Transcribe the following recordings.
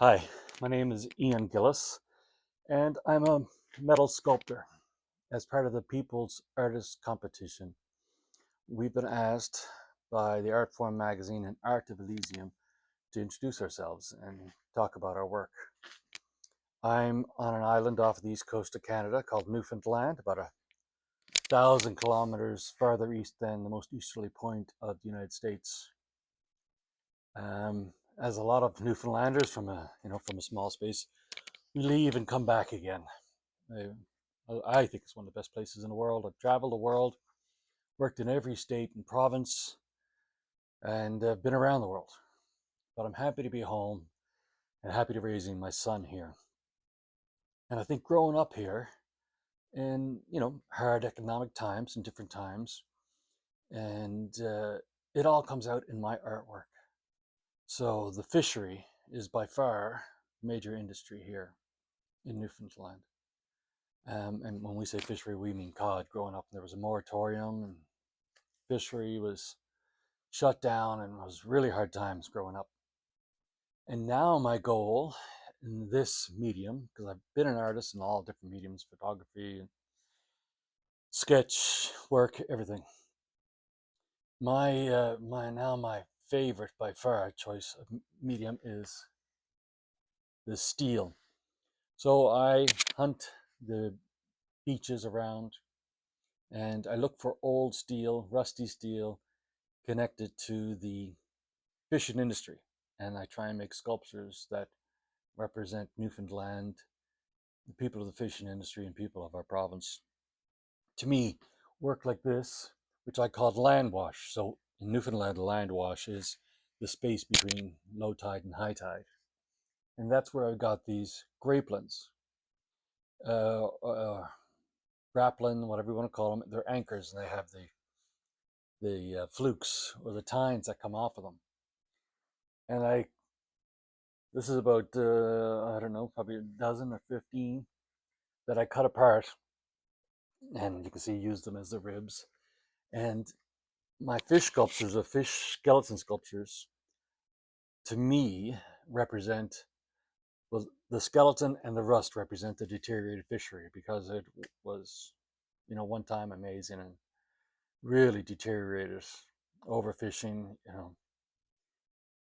Hi, my name is Ian Gillis, and I'm a metal sculptor. As part of the People's Artist Competition, we've been asked by the Art Form magazine and Art of Elysium to introduce ourselves and talk about our work. I'm on an island off the east coast of Canada called Newfoundland, about 1,000 kilometers farther east than the most easterly point of the United States. As a lot of Newfoundlanders from a small space, we leave and come back again. I think it's one of the best places in the world. I've traveled the world, worked in every state and province, and been around the world. But I'm happy to be home and happy to be raising my son here. And I think growing up here in hard economic times and different times, and it all comes out in my artwork. So the fishery is by far major industry here in Newfoundland. And when we say fishery, we mean cod. Growing up, there was a moratorium, and fishery was shut down, and it was really hard times growing up. And now my goal in this medium, because I've been an artist in all different mediums, photography, sketch work, everything. My favorite by far choice of medium is the steel. So I hunt the beaches around, and I look for old steel, rusty steel, connected to the fishing industry. And I try and make sculptures that represent Newfoundland, the people of the fishing industry, and people of our province. To me, work like this, which I call land wash. So in Newfoundland, land wash is the space between low tide and high tide. And that's where I got these grapelins, uh, uh, graplin, whatever you want to call them. They're anchors, and they have the flukes or the tines that come off of them. And this is about I don't know, probably a dozen or 15 that I cut apart, and you can see use them as the ribs. And my fish sculptures, the fish skeleton sculptures, to me represent, well, the skeleton and the rust represent the deteriorated fishery, because it was, one time amazing and really deteriorated, overfishing,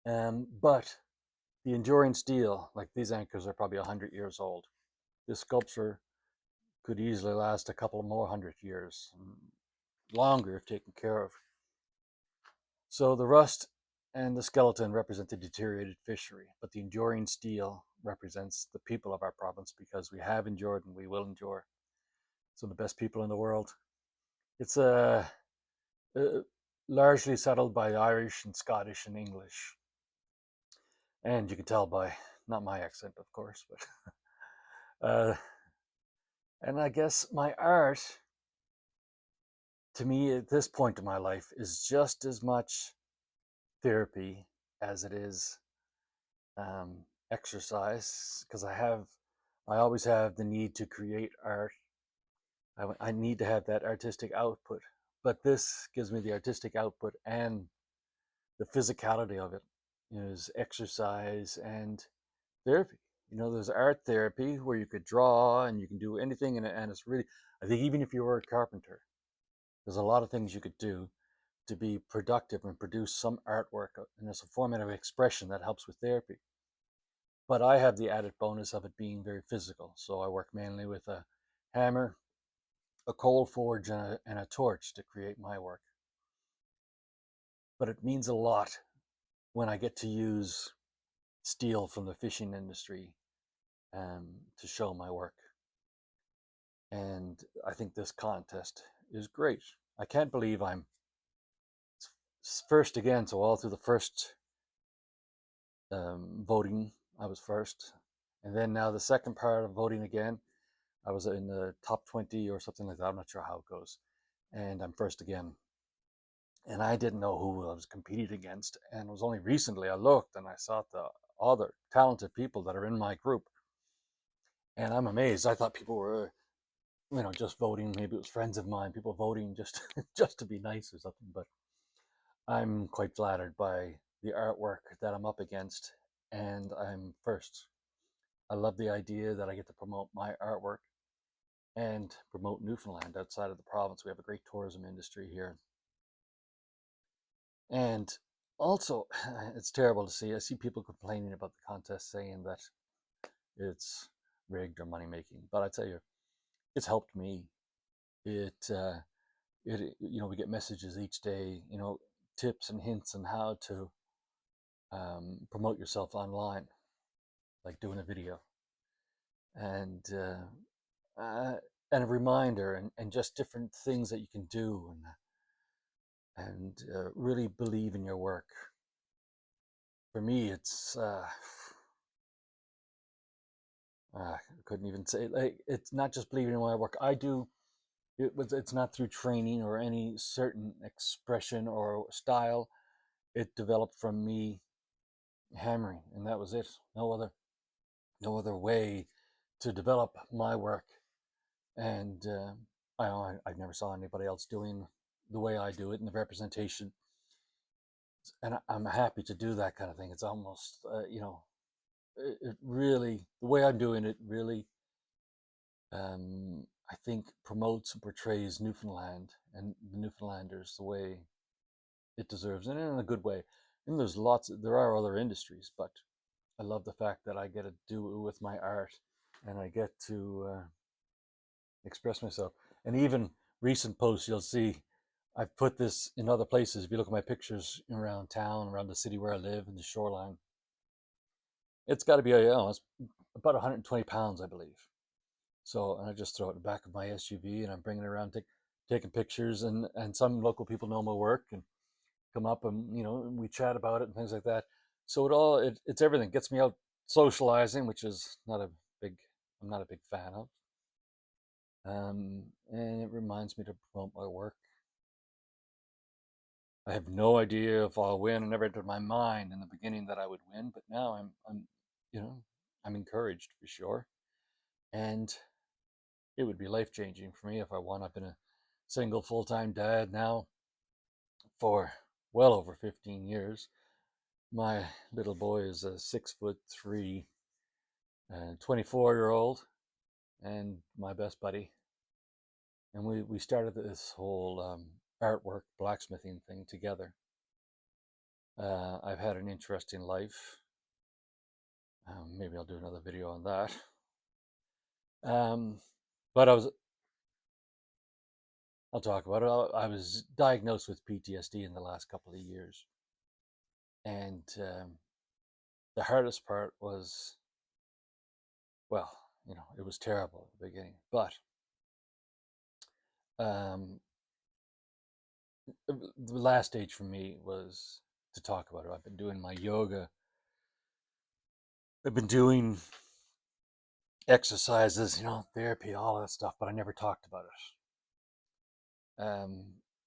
but the enduring steel, like these anchors, are probably 100 years old. This sculpture could easily last a couple more 100 years, longer if taken care of. So the rust and the skeleton represent the deteriorated fishery, but the enduring steel represents the people of our province, because we have endured and we will endure. So the best people in the world. It's largely settled by Irish and Scottish and English, and you can tell by not my accent, of course, but and I guess my art, to me, at this point in my life, is just as much therapy as it is exercise, because I always have the need to create art. I need to have that artistic output, but this gives me the artistic output and the physicality of it. Is exercise and therapy. There's art therapy where you could draw and you can do anything, and it's really, I think, even if you were a carpenter, there's a lot of things you could do to be productive and produce some artwork, and it's a form of expression that helps with therapy. But I have the added bonus of it being very physical. So I work mainly with a hammer, a coal forge, and a torch to create my work. But it means a lot when I get to use steel from the fishing industry to show my work. And I think this contest is great. I can't believe I'm first again. So all through the first voting, I was first. And then now the second part of voting again, I was in the top 20 or something like that. I'm not sure how it goes. And I'm first again. And I didn't know who I was competing against. And it was only recently I looked and I saw the other talented people that are in my group. And I'm amazed. I thought people were, just voting. Maybe it was friends of mine, people voting just just to be nice or something. But I'm quite flattered by the artwork that I'm up against. and I'm first. I love the idea that I get to promote my artwork and promote Newfoundland outside of the province. We have a great tourism industry here. And also, it's terrible to see. I see people complaining about the contest, saying that it's rigged or money making. But I tell you, it's helped me. It we get messages each day, tips and hints on how to promote yourself online, like doing a video, and and a reminder, and just different things that you can do, and really believe in your work. For me, it's I couldn't even say, like, it's not just believing in my work. It's not through training or any certain expression or style. It developed from me hammering, and that was it. No other way to develop my work. And I never saw anybody else doing the way I do it, and the representation. And I'm happy to do that kind of thing. It's almost, it really, the way I'm doing it really, I think, promotes and portrays Newfoundland and the Newfoundlanders the way it deserves, and in a good way. And there are other industries, but I love the fact that I get to do it with my art, and I get to express myself. And even recent posts, you'll see I've put this in other places. If you look at my pictures around town, around the city where I live, in the shoreline, it's got to be, it's about 120 pounds, I believe. So, and I just throw it in the back of my SUV, and I'm bringing it around, taking pictures, and some local people know my work and come up, and we chat about it and things like that. So it's everything. It gets me out socializing, which is not a big I'm not a big fan of. And it reminds me to promote my work. I have no idea if I'll win. It never entered my mind in the beginning that I would win, but now you know, I'm encouraged for sure. And it would be life changing for me if I won. I've been a single full time dad now for well over 15 years. My little boy is a 6'3", 24-year-old, and my best buddy. And we started this whole artwork blacksmithing thing together. I've had an interesting life. Maybe I'll do another video on that. But I'll talk about it. I was diagnosed with PTSD in the last couple of years. And the hardest part was, well, it was terrible at the beginning. But the last stage for me was to talk about it. I've been doing my yoga. I've been doing exercises, therapy, all that stuff, but I never talked about it.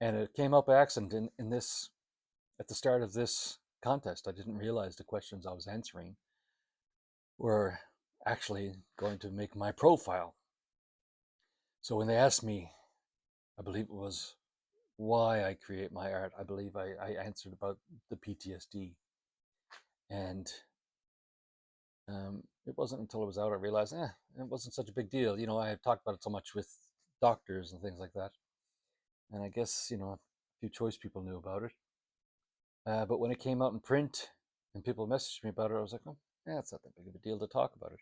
And it came up by accident in this, at the start of this contest. I didn't realize the questions I was answering were actually going to make my profile. So when they asked me, I believe it was why I create my art, I believe I answered about the PTSD. And it wasn't until it was out I realized, it wasn't such a big deal. I had talked about it so much with doctors and things like that. And I guess, a few choice people knew about it. But when it came out in print and people messaged me about it, I was like, oh, yeah, it's not that big of a deal to talk about it.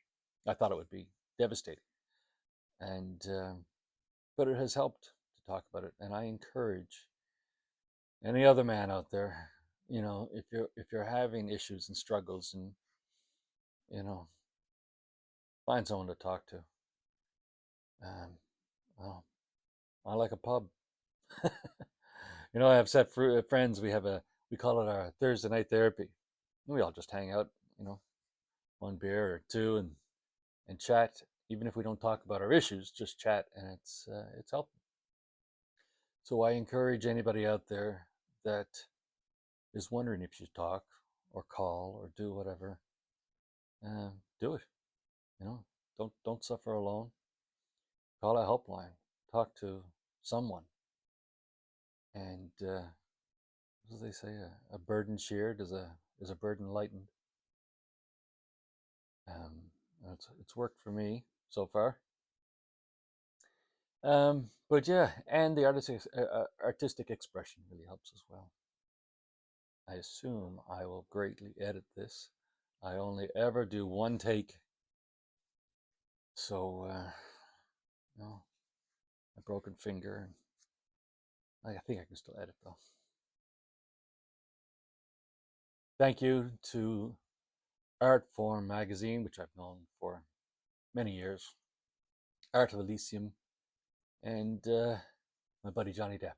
I thought it would be devastating. And, but it has helped to talk about it. And I encourage any other man out there, if you're having issues and struggles, and, find someone to talk to. Well, I like a pub. I have set friends. We call it our Thursday night therapy. We all just hang out, one beer or two, and chat. Even if we don't talk about our issues, just chat, and it's helpful. So I encourage anybody out there that is wondering if you talk or call or do whatever, do it. Don't suffer alone. Call a helpline. Talk to someone. And what do they say? A burden shared is a burden lightened. It's worked for me so far. But yeah, and the artistic expression really helps as well. I assume I will greatly edit this. I only ever do one take, so no, a broken finger. I think I can still edit though. Thank you to Artform magazine, which I've known for many years, Art of Elysium, and my buddy Johnny Depp.